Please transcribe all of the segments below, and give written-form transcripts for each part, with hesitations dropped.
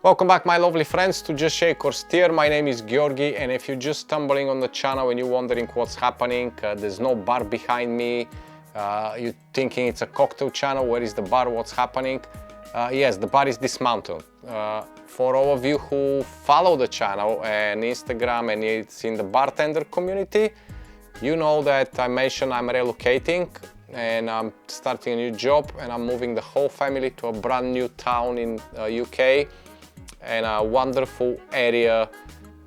Welcome back, my lovely friends, to Just Shake or Stir. My name is Georgi, and if you're just stumbling on the channel and you're wondering what's happening, there's no bar behind me. You're thinking it's a cocktail channel. Where is the bar? What's happening? Yes, the bar is dismantled. For all of you who follow the channel and Instagram and it's in the Bartender community, you know that I mentioned I'm relocating and I'm starting a new job, and I'm moving the whole family to a brand new town in UK. And a wonderful area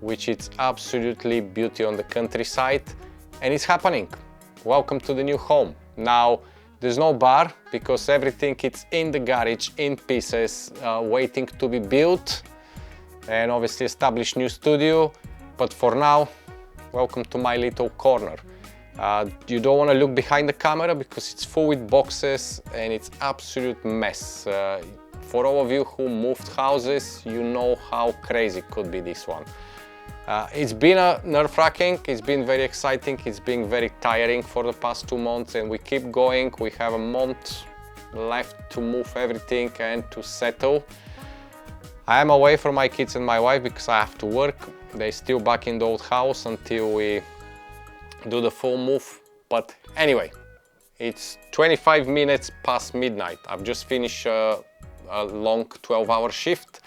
which is absolutely beauty on the countryside, and it's happening. Welcome to the new home. Now there's no bar because everything is in the garage in pieces, waiting to be built, and obviously establish new studio. But for now, welcome to my little corner. You don't want to look behind the camera because it's full with boxes and it's absolute mess. For all of you who moved houses, you know how crazy could be this one. It's been nerve-wracking, it's been very exciting, it's been very tiring for the past 2 months, and we keep going. We have a month left to move everything and to settle. I am away from my kids and my wife because I have to work. They're still back in the old house until we do the full move. But anyway, it's 25 minutes past midnight. I've just finished a long 12-hour shift,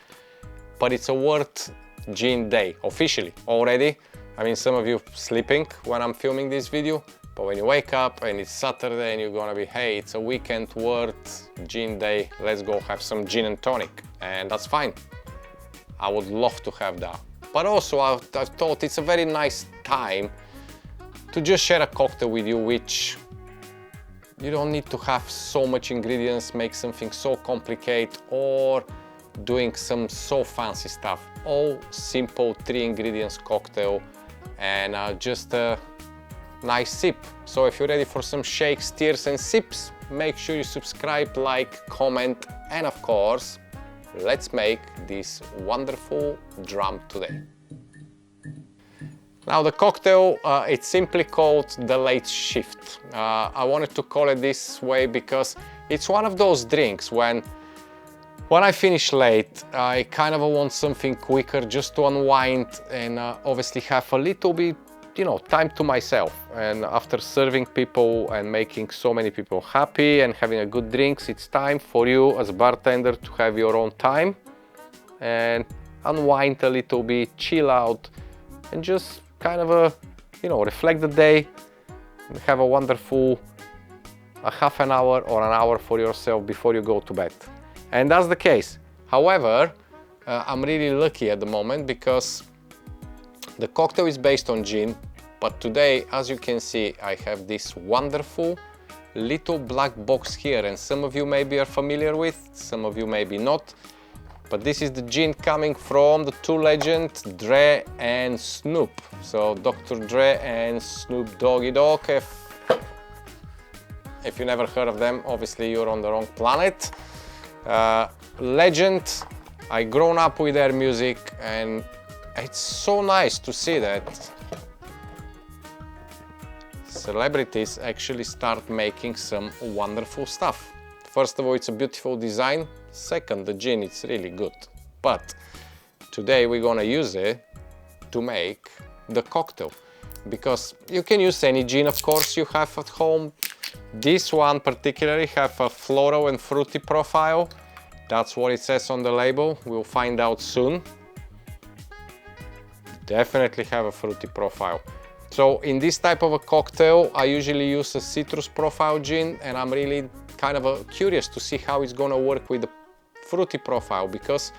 but it's a worth gin day officially already. I mean, some of you sleeping when I'm filming this video, but when you wake up and it's Saturday and you're gonna be, hey, it's a weekend worth gin day, let's go have some gin and tonic, and that's fine. I would love to have that, but also I've thought it's a very nice time to just share a cocktail with you, which you don't need to have so much ingredients, make something so complicated, or doing some so fancy stuff. All simple 3 ingredients cocktail, and just a nice sip. So if you're ready for some shakes, stirs and sips, make sure you subscribe, like, comment, and of course, let's make this wonderful dram today. Now the cocktail, it's simply called the late shift. I wanted to call it this way because it's one of those drinks when I finish late, I kind of want something quicker just to unwind and obviously have a little bit, you know, time to myself. And after serving people and making so many people happy and having a good drinks, it's time for you as a bartender to have your own time and unwind a little bit, chill out, and just kind of reflect the day and have a wonderful half an hour or an hour for yourself before you go to bed. And that's the case. However, I'm really lucky at the moment because the cocktail is based on gin, but today, as you can see, I have this wonderful little black box here, and some of you maybe are familiar with, some of you maybe not. But this is the gin coming from the 2 legends, Dre and Snoop. So Dr. Dre and Snoop Doggy Dogg. If you never heard of them, obviously you're on the wrong planet. Legend, I grown up with their music, and it's so nice to see that celebrities actually start making some wonderful stuff. First of all, it's a beautiful design. Second, the gin, it's really good. But today we're gonna use it to make the cocktail, because you can use any gin, of course, you have at home. This one particularly have a floral and fruity profile. That's what it says on the label. We'll find out soon. Definitely have a fruity profile. So in this type of a cocktail, I usually use a citrus profile gin, and I'm really kind of curious to see how it's gonna work with the fruity profile, because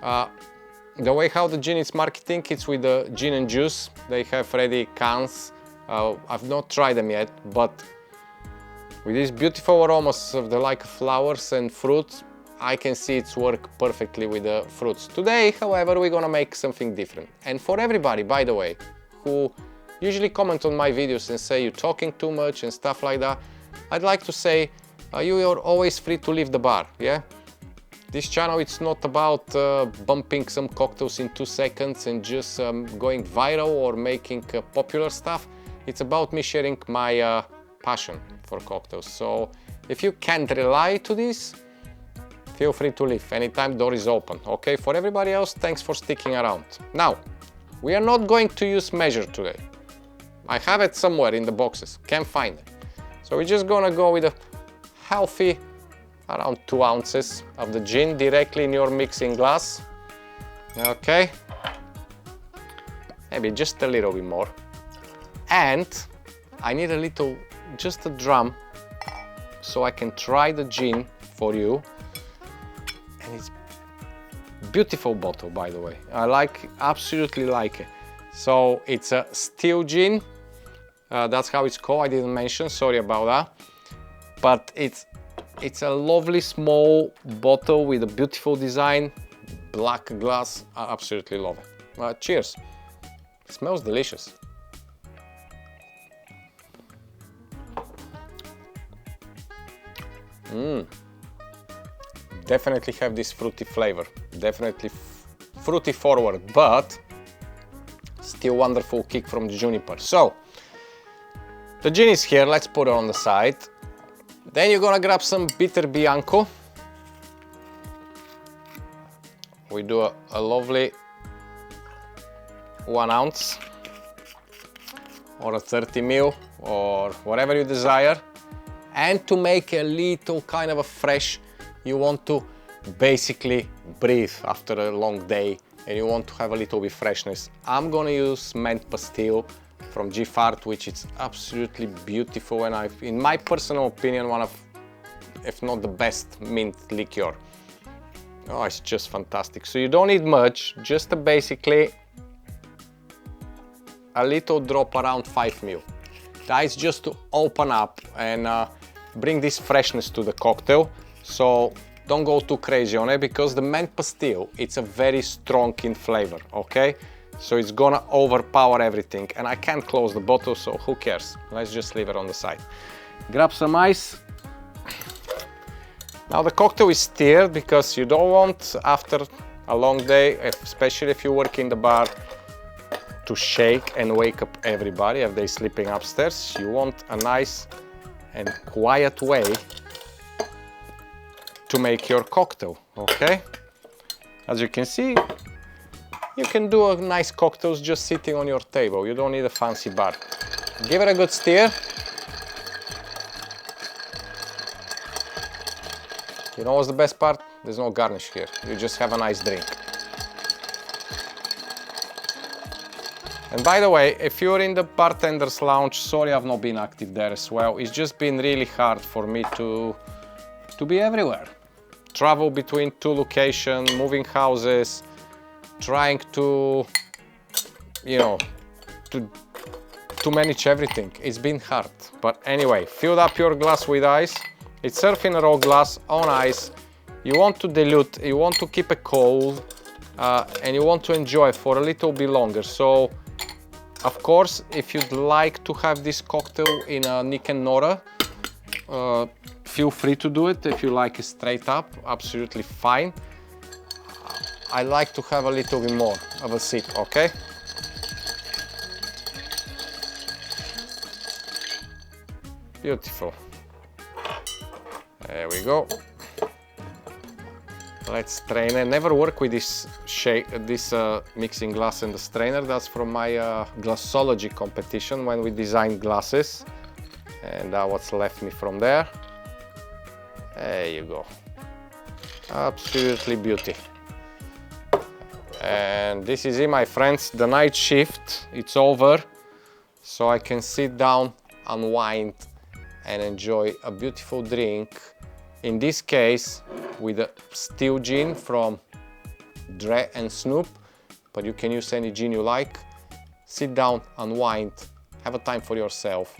the way how the gin is marketing, it's with the gin and juice. They have ready cans. I've not tried them yet, but with these beautiful aromas of the like flowers and fruits, I can see it's work perfectly with the fruits. Today, however, we're gonna make something different. And for everybody, by the way, who usually comment on my videos and say you're talking too much and stuff like that, I'd like to say you are always free to leave the bar, yeah? This channel, it's not about bumping some cocktails in 2 seconds and just going viral or making popular stuff. It's about me sharing my passion for cocktails. So if you can't rely to this, feel free to leave anytime. Door is open. Okay, for everybody else, thanks for sticking around. Now, we are not going to use measure today. I have it somewhere in the boxes, can't find it. So we're just gonna go with a healthy around 2 ounces of the gin directly in your mixing glass. Okay, maybe just a little bit more. And I need a little, just a drum, so I can try the gin for you. And it's beautiful bottle, by the way. I absolutely like it. So it's a Still G.I.N. That's how it's called. I didn't mention, sorry about that. But it's a lovely small bottle with a beautiful design, black glass. I absolutely love it. Cheers. It smells delicious. Definitely have this fruity flavor, definitely fruity forward, but still wonderful kick from the juniper. So the gin is here, let's put it on the side. Then you're gonna grab some Bitter Bianco. We do a lovely 1 ounce or a 30 ml or whatever you desire. And to make a little kind of a fresh, you want to basically breathe after a long day and you want to have a little bit freshness. I'm gonna use Menthe Pastille from G.I.N, which is absolutely beautiful and in my personal opinion, one of, if not the best mint liqueur. Oh, it's just fantastic. So you don't need much, just basically a little drop around 5 ml. That is just to open up and bring this freshness to the cocktail. So don't go too crazy on it because the Menthe Pastille, it's a very strong in flavor, okay? So it's gonna overpower everything and I can't close the bottle, so who cares? Let's just leave it on the side. Grab some ice. Now the cocktail is stirred because you don't want, after a long day, especially if you work in the bar, to shake and wake up everybody if they're sleeping upstairs. You want a nice and quiet way to make your cocktail, okay? As you can see, you can do a nice cocktails just sitting on your table. You don't need a fancy bar. Give it a good stir. You know what's the best part? There's no garnish here. You just have a nice drink. And by the way, if you're in the Bartender's Lounge, sorry I've not been active there as well. It's just been really hard for me to be everywhere. Travel between 2 locations, moving houses, trying to, you know, to manage everything. It's been hard. But anyway, fill up your glass with ice. It's served in a raw glass on ice. You want to dilute, you want to keep it cold, and you want to enjoy for a little bit longer. So, of course, if you'd like to have this cocktail in a Nick and Nora, feel free to do it. If you like it straight up, absolutely fine. I like to have a little bit more of a sip, okay? Beautiful. There we go. Let's strain it. Never work with this mixing glass and the strainer. That's from my glassology competition when we designed glasses. And that's what's left me from there. There you go. Absolutely beauty. And this is it, my friends. The night shift, it's over. So I can sit down, unwind, and enjoy a beautiful drink. In this case, with a Still G.I.N from Dre and Snoop, but you can use any gin you like. Sit down, unwind, have a time for yourself.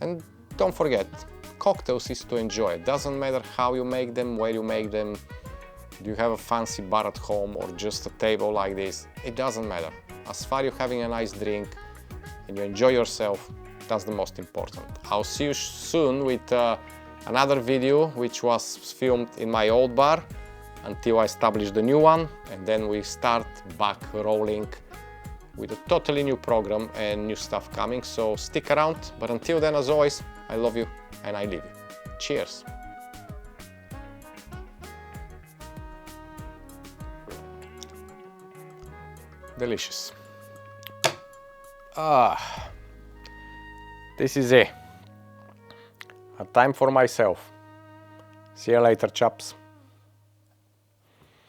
And don't forget, cocktails is to enjoy. It doesn't matter how you make them, where you make them. Do you have a fancy bar at home or just a table like this? It doesn't matter. As far as you're having a nice drink and you enjoy yourself, that's the most important. I'll see you soon with another video which was filmed in my old bar until I establish the new one, and then we start back rolling with a totally new program and new stuff coming. So stick around, but until then, as always, I love you and I leave you. Cheers! delicious. This is it. A time for myself. See you later, chaps.